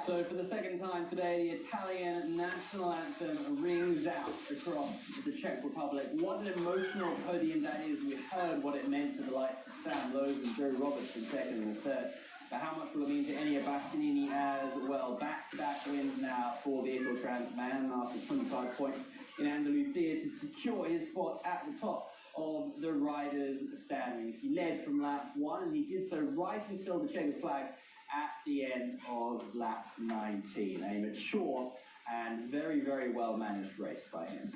So for the second time today, the Italian national anthem rings out across the Czech Republic. What an emotional podium that is. We heard what it meant to the likes of Sam Lowe's and Joe Roberts in second and third. But how much will it mean to Ennio Bastianini as well? Back-to-back wins now for the Eco-Trans man after 25 points in Andalusia to secure his spot at the top of the riders' standings. He led from lap 1 and he did so right until the checkered flag at the end of lap 19. A mature and very, very well managed race by him.